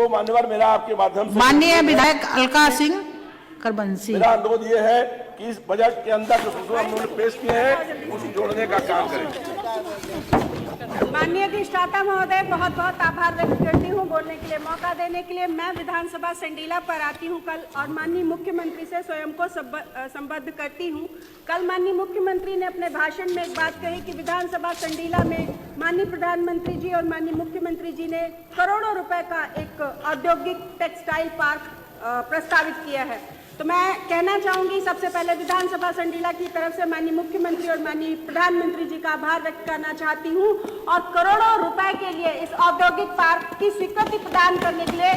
तो मान्यवर, मेरा आपके माध्यम से माननीय विधायक अलका सिंह करबंसी, मेरा अनुरोध ये है कि इस बजट के अंदर जो सूचना हम लोगों ने पेश किए हैं उसे जोड़ने का काम करें। माननीय अधिष्ठाता महोदय, बहुत बहुत आभार व्यक्त करती हूँ बोलने के लिए, मौका देने के लिए। मैं विधानसभा संडीला पर आती हूँ कल और माननीय मुख्यमंत्री से स्वयं को संबद्ध करती हूँ। कल माननीय मुख्यमंत्री ने अपने भाषण में एक बात कही कि विधानसभा संडीला में माननीय प्रधानमंत्री जी और माननीय मुख्यमंत्री जी ने करोड़ों रुपए का एक औद्योगिक टेक्सटाइल पार्क प्रस्तावित किया है। तो मैं कहना चाहूंगी, सबसे पहले विधानसभा संडीला की तरफ से माननीय मुख्यमंत्री और माननीय प्रधानमंत्री जी का आभार व्यक्त करना चाहती हूं और करोड़ों रुपए के लिए इस औद्योगिक पार्क की स्वीकृति प्रदान करने के लिए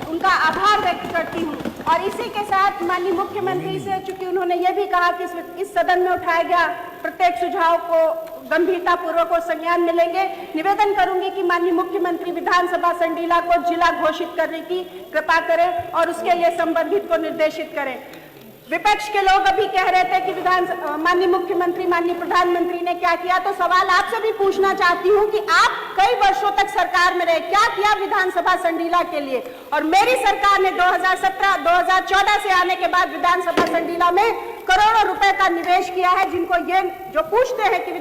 उनका आभार व्यक्त करती हूं। और इसी के साथ माननीय मुख्यमंत्री से, चूंकि उन्होंने ये भी कहा कि इस सदन में उठाया गया प्रत्येक सुझाव को गंभीरता पूर्वक और संज्ञान में लेंगे, निवेदन करूंगी कि माननीय मुख्यमंत्री विधानसभा संडीला को जिला घोषित करने की कृपा करें और उसके लिए संबंधित को निर्देशित करें। विपक्ष के लोग अभी कह रहे थे कि माननीय मुख्यमंत्री, माननीय प्रधानमंत्री ने क्या किया, तो सवाल आपसे भी पूछना चाहती हूं कि आप कई वर्षों तक सरकार में रहे, क्या किया विधानसभा संडीला के लिए? और मेरी सरकार ने 2017-2014 से आने के बाद विधानसभा संडीला में करोड़ों रुपए का निवेश किया है, जिनको ये जो पूछते हैं कि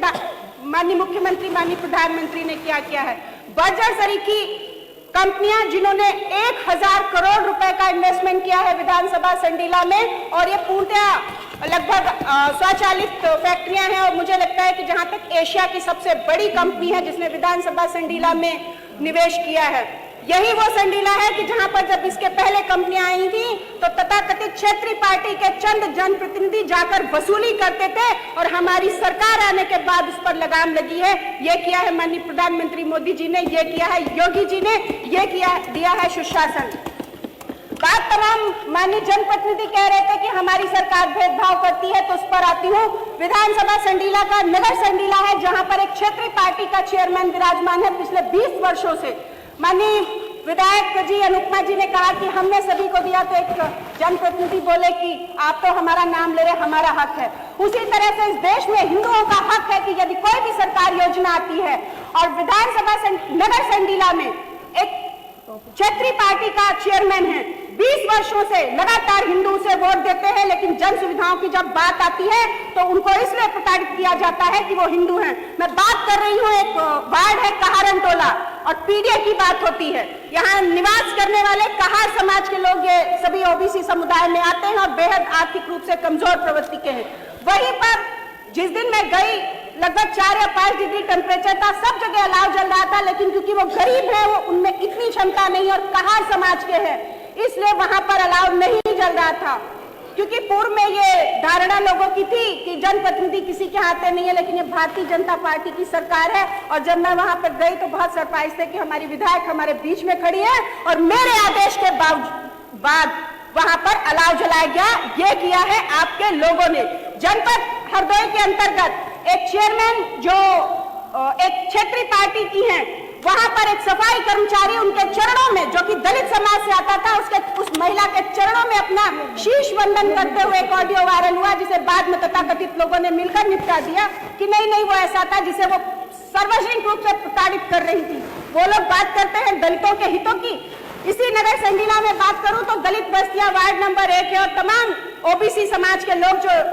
माननीय मुख्यमंत्री, माननीय प्रधानमंत्री ने क्या किया है। बर्जर सरीखी कंपनियां जिन्होंने 1000 करोड़ रुपए का इन्वेस्टमेंट किया है विधानसभा संडीला में, और ये पूर्णतः लगभग स्वचालित फैक्ट्रियां हैं, और मुझे लगता है कि जहां तक एशिया की सबसे बड़ी कंपनी है जिसने विधानसभा संडीला में निवेश किया है। यही वो संडीला है कि जहां पर जब इसके पहले कंपनियां आई थी तो तथाकथित क्षेत्रीय पार्टी के चंद जनप्रतिनिधि जाकर वसूली करते थे, और हमारी सरकार आने के बाद उस पर लगाम लगी है। ये किया है माननीय प्रधानमंत्री मोदी जी ने, ये किया है योगी जी ने, ये दिया है सुशासन। बात तमाम माननीय जनप्रतिनिधि कह रहे थे कि हमारी सरकार भेदभाव करती है, तो उस पर आती हूँ। विधानसभा संडीला का नगर संडीला है, जहां पर एक क्षेत्रीय पार्टी का चेयरमैन विराजमान है पिछले 20 वर्षों से। माननीय विधायक जी अनुपमा जी ने कहा कि हमने सभी को दिया, तो एक जनप्रतिनिधि बोले कि आप तो हमारा नाम ले रहे, हमारा हक है। उसी तरह से इस देश में हिंदुओं का हक है कि यदि कोई भी सरकार योजना आती है और विधानसभा नगर संडीला में एक क्षेत्रीय पार्टी का चेयरमैन है, 20 वर्षों से लगातार हिंदू उसे वोट देते हैं, लेकिन जन सुविधाओं की जब बात आती है तो उनको इसलिए प्रताड़ित किया जाता है कि वो हिंदू हैं। मैं बात कर रही हूँ, एक वार्ड है कहारन टोला, और पीडीए की बात होती है। यहाँ निवास करने वाले कहार समाज के लोग, ये सभी ओबीसी समुदाय में आते हैं और बेहद आर्थिक रूप से कमजोर प्रवृत्ति के हैं। वहीं पर जिस दिन मैं गई, लगभग 4 या 5 डिग्री टेम्परेचर था, सब जगह अलाव जल रहा था, लेकिन क्योंकि वो गरीब है, वो उनमें इतनी क्षमता नहीं और कहार समाज के हैं, इसलिए वहां पर अलाव नहीं जल रहा था। क्योंकि पूर्व में ये धारणा लोगों की थी कि जनप्रतिनिधि किसी के हाथ में नहीं है, लेकिन ये भारतीय जनता पार्टी की सरकार है। और जब मैं वहां पर गई तो बहुत सरप्राइज थे कि हमारी विधायक हमारे बीच में खड़ी है और मेरे आदेश के बाद वहां पर अलाव जलाया गया। ये किया है आपके लोगों ने। जनपद हरदोई के अंतर्गत एक चेयरमैन जो एक क्षेत्रीय पार्टी की है, वहां पर एक सफाई कर्मचारी उनके चरणों में, जो कि दलित समाज से आता था, उस महिला के चरणों में अपना शीश वंदन करते हुए एक ऑडियो वायरल हुआ, जिसे बाद में तथाकथित लोगों ने मिलकर निपटा दिया कि नहीं वो ऐसा था जिसे वो सार्वजनिक रूप से प्रताड़ित कर रही थी। वो लोग बात करते हैं दलितों के हितों की। इसी नगर संडीला में बात करूं तो दलित बस्तियां वार्ड नंबर 1 है, और तमाम ओबीसी समाज के लोग जो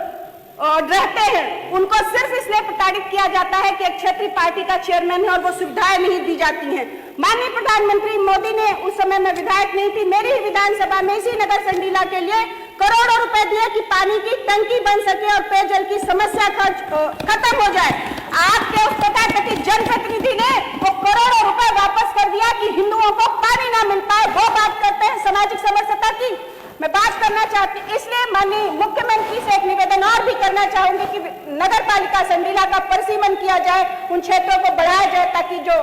रहते हैं उनको सिर्फ इसलिए प्रताड़ित किया जाता है कि एक क्षेत्रीय पार्टी का चेयरमैन है और वो सुविधाएं नहीं दी जाती हैं। माननीय प्रधानमंत्री मोदी ने, उस समय मैं विधायक नहीं थी, मेरी ही विधानसभा में इसी नगर संडीला के लिए करोड़ों रुपए दिए कि पानी की टंकी बन सके और पेयजल की समस्या खत्म हो जाए। आपके उस तथाकथित जनप्रतिनिधि ने वो करोड़ों रुपए वापस कर दिया कि हिंदुओं को पानी ना मिल पाए। वो बात करते हैं सामाजिक समरसता की। मैं बात करना चाहती, इसलिए माननीय मुख्यमंत्री से एक निवेदन और भी करना चाहूंगी कि नगर पालिका संडीला का परिसीमन किया जाए, उन क्षेत्रों को बढ़ाया जाए, ताकि जो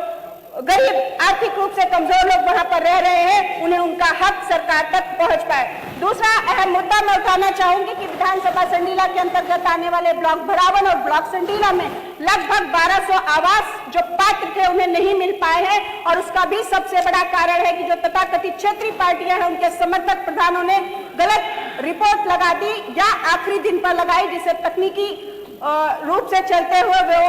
गरीब आर्थिक रूप से कमजोर लोग वहां पर रह रहे हैं, उन्हें उनका हक सरकार तक पहुंच पाए। दूसरा अहम मुद्दा मैं उठाना चाहूंगी कि विधानसभा संडीला के अंतर्गत आने वाले ब्लॉक भरावन और ब्लॉक संडीला में लगभग 1200 आवास जो पात्र थे उन्हें नहीं मिल पाए हैं, और उसका भी सबसे बड़ा कारण है कि जो तथाकथित क्षेत्रीय पार्टियां हैं, उनके समर्थक प्रधानों ने गलत रिपोर्ट लगा दी या आखिरी दिन पर लगाई, जिससे तकनीकी रूप से चलते हुए वो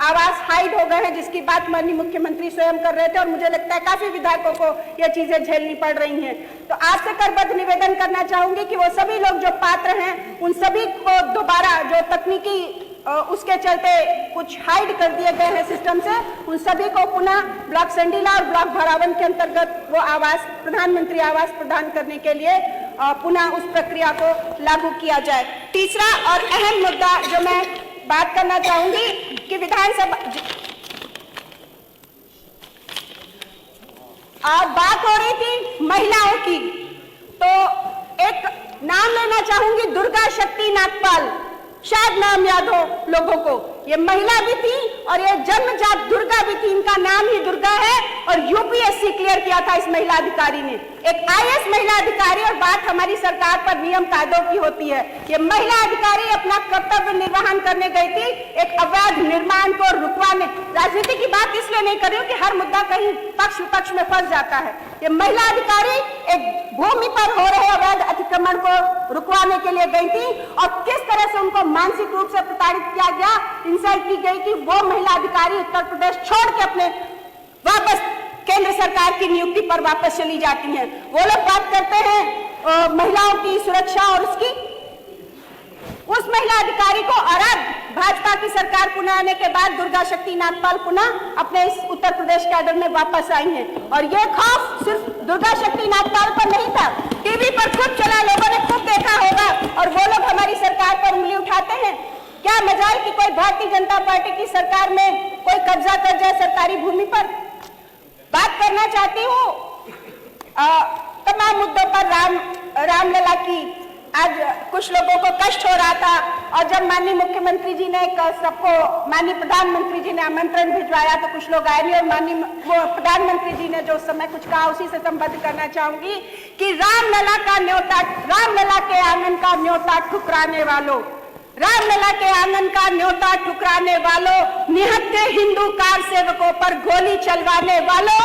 आवास हाइड हो गए हैं, जिसकी बात माननीय मुख्यमंत्री स्वयं कर रहे थे और मुझे लगता है काफी विधायकों को ये चीजें झेलनी पड़ रही हैं। तो आपसे करबद्ध निवेदन करना चाहूंगी कि वो सभी लोग जो पात्र हैं उन सभी को दोबारा जो तकनीकी उसके चलते कुछ हाइड कर दिए गए हैं सिस्टम से, उन सभी को पुनः ब्लॉक संडीला और ब्लॉक भरावन के अंतर्गत वो आवास प्रधानमंत्री आवास प्रदान करने के लिए पुनः उस प्रक्रिया को लागू किया जाए। तीसरा और अहम मुद्दा जो मैं बात करना चाहूंगी कि विधानसभा बात हो रही थी महिलाओं की, तो एक नाम लेना चाहूंगी, दुर्गा शक्ति नागपाल, शायद नाम याद हो लोगों को। ये महिला भी थी और ये जन्मजात दुर्गा भी थी, इनका नाम ही दुर्गा है और यूपीएससी क्लियर किया था इस महिला अधिकारी ने, एक आईएएस महिला अधिकारी। और बात हमारी सरकार पर नियम कायदों की होती है। ये महिला अधिकारी अपना कर्तव्य निर्वहन करने गई थी एक अवैध निर्माण को रुकवाने। राजनीति की बात इसलिए नहीं कर रही हूँ कि हर मुद्दा कहीं पक्ष विपक्ष में फंस जाता है। ये महिला अधिकारी एक भूमि पर हो रहे अवैध अतिक्रमण को रुकवाने के लिए गई थी और किस तरह से उनको मानसिक रूप से प्रताड़ित किया गया, इंसल्ट की गई कि वो महिला अधिकारी उत्तर प्रदेश छोड़ के अपने वापस केंद्र सरकार की नियुक्ति पर वापस चली जाती हैं। वो लोग बात करते हैं महिलाओं की सुरक्षा और उसकी, उस महिला अधिकारी को और अब भाजपा की सरकार पुनः आने के बाद दुर्गा शक्ति नागपाल पुनः अपने इस उत्तर प्रदेश कैडर में वापस आई हैं। और ये खौफ सिर्फ दुर्गा शक्ति नागपाल पर नहीं था, टीवी पर खूब चला, लोगों ने खूब देखा होगा और वो लोग हमारी सरकार पर उंगली उठाते हैं। क्या मजाल कि कोई भारतीय जनता पार्टी की सरकार में कोई कब्जा कर जाए सरकारी भूमि पर। बात करना चाहती हूँ तमाम मुद्दों पर। रामलला की आज कुछ लोगों को कष्ट हो रहा था और जब माननीय मुख्यमंत्री जी ने सबको, माननीय प्रधानमंत्री जी ने आमंत्रण भिजवाया तो कुछ लोग आए नहीं और माननीय प्रधानमंत्री जी ने जो समय कुछ कहा उसी से संबद्ध करना चाहूंगी कि रामलला का न्योता, रामलला के आंगन का न्योता ठुकराने वालों, रामलला के आंगन का न्योता ठुकराने वालों, निहत्थे हिंदू कार सेवकों पर गोली चलवाने वालों,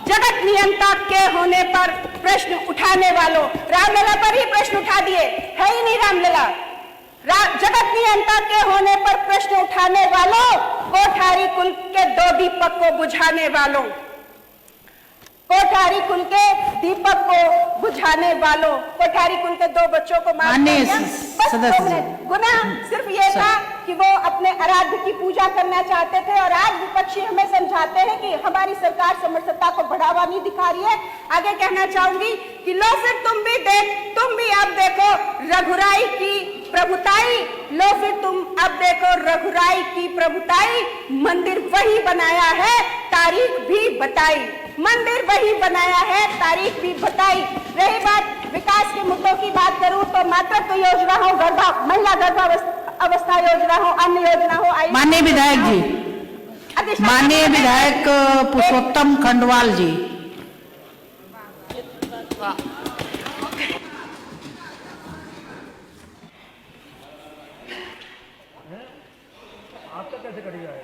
जगत नियंता के होने पर प्रश्न उठाने वालों, रामलला पर ही प्रश्न उठा दिए, है ही नहीं रामलला। जगत नियंता के होने पर प्रश्न उठाने वालों, कोठारी कुल के दो दीपक को बुझाने वालों, कोठारी कुल के दीपक को बुझाने वालों, कोठारी कुल के दो बच्चों को मारने गुनाह सिर्फ ये था कि वो अपने आराध्य की पूजा करना चाहते थे और आज विपक्षी हमें समझाते हैं कि हमारी सरकार समरसता को बढ़ावा नहीं दिखा रही है। आगे कहना चाहूंगी कि लो फिर तुम भी अब देखो रघुराई की प्रभुताई, लो फिर तुम अब देखो रघुराई की प्रभुताई, मंदिर वही बनाया है तारीख भी बताई, मंदिर वही बनाया है तारीख भी बताई। रही बात विकास के मुद्दों की बात करूं तो मातृत्व योजना हो, महिला गर्भावस्था योजना हो, अन्य योजना हो, माननीय विधायक जी, माननीय विधायक पुरुषोत्तम खंडवाल जी, आपका कैसे कट गया है?